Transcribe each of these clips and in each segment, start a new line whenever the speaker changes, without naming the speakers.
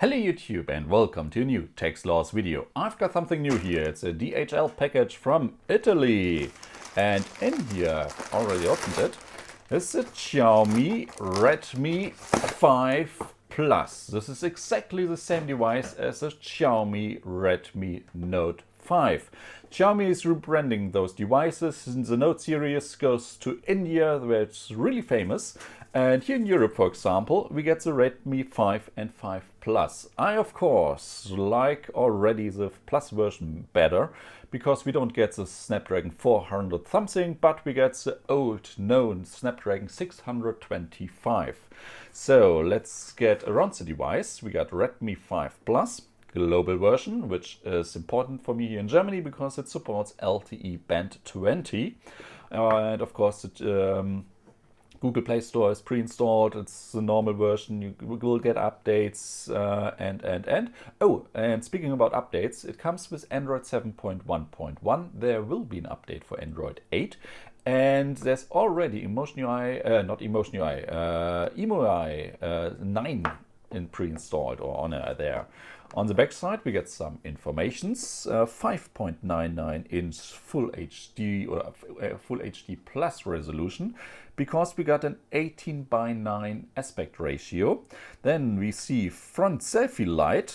Hello YouTube and welcome to a new Techsloth video. I've got something new here. It's a DHL package from Italy. And in here, I've already opened it, it's a Xiaomi Redmi 5 Plus. This is exactly the same device as a Xiaomi Redmi Note 5. Xiaomi is rebranding those devices. The Note series goes to India, where it's really famous. And here in Europe, for example, we get the Redmi 5 and 5 Plus. I, of course, like already the Plus version better, because we don't get the Snapdragon 400 something, but we get the old known Snapdragon 625. So let's get around the device. We got Redmi 5 Plus. Global version, which is important for me here in Germany because it supports LTE Band 20. And of course, Google Play Store is pre-installed. It's the normal version. You will get updates and. Oh, and speaking about updates, it comes with Android 7.1.1. There will be an update for Android 8. And there's already EmuUI 9 in pre-installed or on there. On the back side, we get some informations. 5.99 inch Full HD or Full HD Plus resolution, because we got an 18:9 aspect ratio. Then we see front selfie light.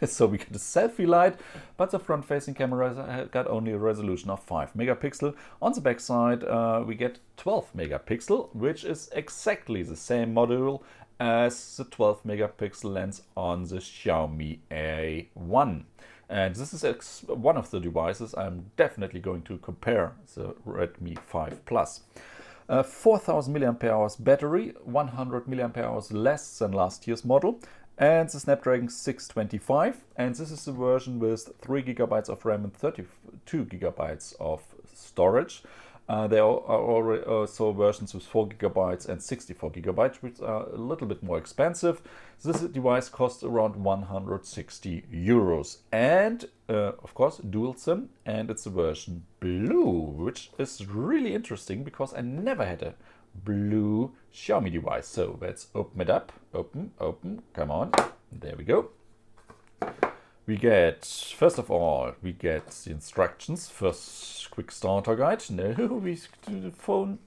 So we get a selfie light, but the front-facing camera got only a resolution of 5 megapixel. On the back side, we get 12 megapixel, which is exactly the same module as the 12 megapixel lens on the Xiaomi A1. And this is one of the devices I'm definitely going to compare the Redmi 5 Plus. 4000 mAh battery, 100 mAh less than last year's model, and the Snapdragon 625. And this is the version with 3 GB of RAM and 32 GB of storage. There are already also versions with 4 GB and 64 GB, which are a little bit more expensive. This device costs around 160 euros. And of course, dual SIM, and it's a version blue, which is really interesting because I never had a blue Xiaomi device. So let's open it up. Open, come on. There we go. We get, first of all, we get the instructions. First, quick starter guide. No, we do the phone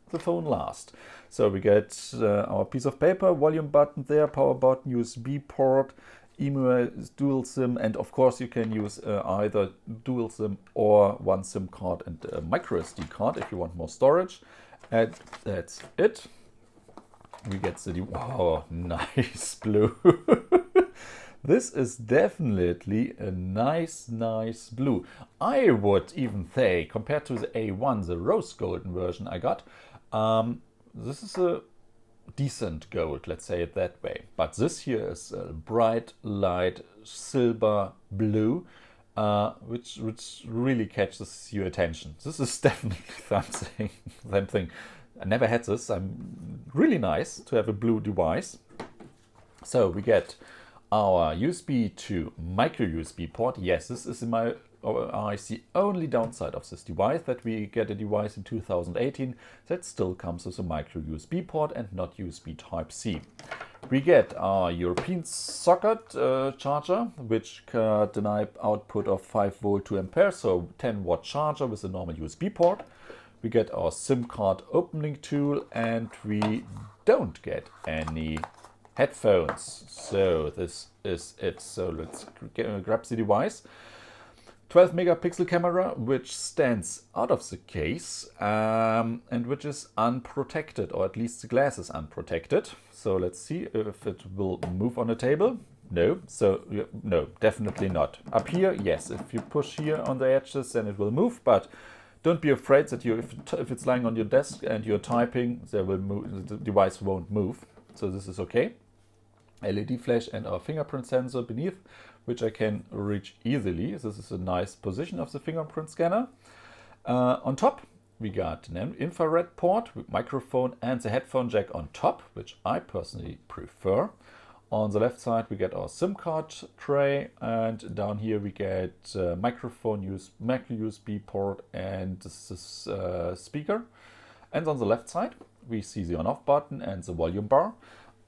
last. So we get our piece of paper, volume button there, power button, USB port, EmuUI dual SIM, and of course you can use either dual SIM or one SIM card and a micro SD card if you want more storage. And that's it. We get the, wow, nice blue. This is definitely a nice blue. I would even say, compared to the A1, the rose golden version I got, this is a decent gold, let's say it that way. But this here is a bright light silver blue, which really catches your attention. This is definitely something. I never had this. I'm really nice to have a blue device. So we get our USB to micro USB port. Yes, this is in my eyes the only downside of this device, that we get a device in 2018 that still comes with a micro USB port and not USB Type-C. We get our European socket charger, which got an output of 5 volt 2 ampere, so 10 watt charger with a normal USB port. We get our SIM card opening tool, and we don't get any headphones. So this is it. So let's grab the device. 12 megapixel camera, which stands out of the case and which is unprotected, or at least the glass is unprotected. So let's see if it will move on the table. No, so no, definitely not. Up here, yes, if you push here on the edges, then it will move, but don't be afraid that if it's lying on your desk and you're typing, the device won't move. So this is okay. LED flash and our fingerprint sensor beneath, which I can reach easily. This is a nice position of the fingerprint scanner. On top, we got an infrared port with microphone and the headphone jack on top, which I personally prefer. On the left side, we get our SIM card tray, and down here we get microphone, micro USB port, and this is speaker. And on the left side, we see the on-off button and the volume bar.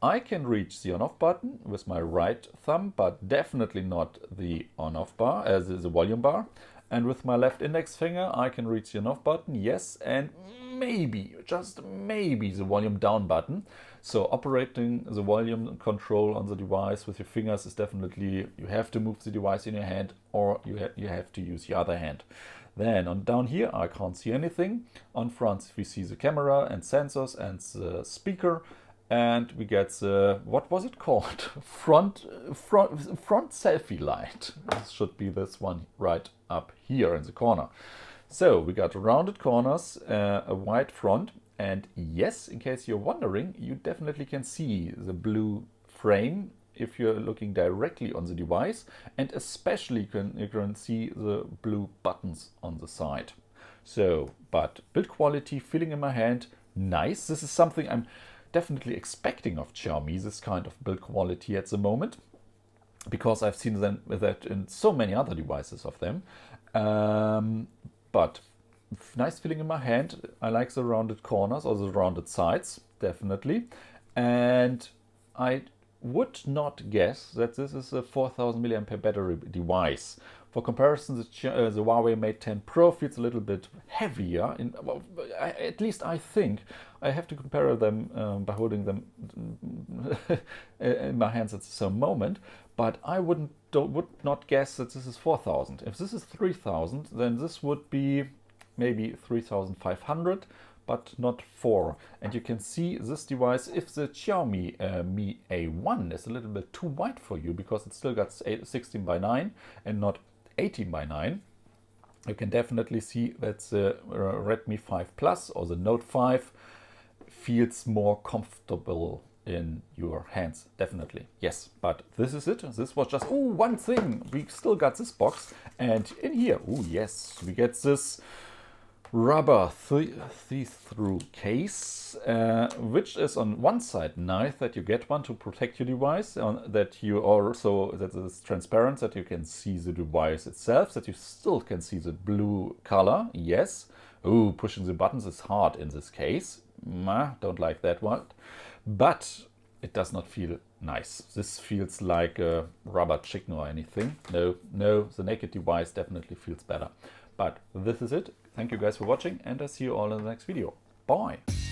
I can reach the on-off button with my right thumb, but definitely not the on-off bar, as is the volume bar. And with my left index finger, I can reach the on-off button, yes, and maybe, just maybe, the volume down button. So operating the volume control on the device with your fingers is definitely, you have to move the device in your hand, or you have to use the other hand. Then on down here, I can't see anything. On front, we see the camera and sensors and the speaker. And we get the, what was it called? Front selfie light. This should be this one right up here in the corner. So we got rounded corners, a wide front, and yes, in case you're wondering, you definitely can see the blue frame if you're looking directly on the device, and especially you can see the blue buttons on the side. So, but build quality, feeling in my hand, nice. This is something I'm definitely expecting of Xiaomi, this kind of build quality at the moment, because I've seen them with that in so many other devices of them. But nice feeling in my hand. I like the rounded corners or the rounded sides, definitely. And I would not guess that this is a 4000 mAh battery device. For comparison, the Huawei Mate 10 Pro feels a little bit heavier. Well, at least I think. I have to compare them by holding them in my hands at some moment. But I would not guess that this is 4000. If this is 3000, then this would be maybe 3500. But not 4. And you can see this device, if the Xiaomi Mi A1 is a little bit too wide for you, because it's still got 16:9 and not 18:9, you can definitely see that the Redmi 5 Plus or the Note 5 feels more comfortable in your hands, definitely. Yes, but this is it. This was just, one thing. We still got this box, and in here, yes, we get this rubber see-through case, which is on one side nice that you get one to protect your device, that you also, that it's transparent, that you can see the device itself, that you still can see the blue color, yes. Pushing the buttons is hard in this case. Don't like that one. But it does not feel nice. This feels like a rubber chicken or anything. No, the naked device definitely feels better. But this is it. Thank you guys for watching, and I'll see you all in the next video. Bye!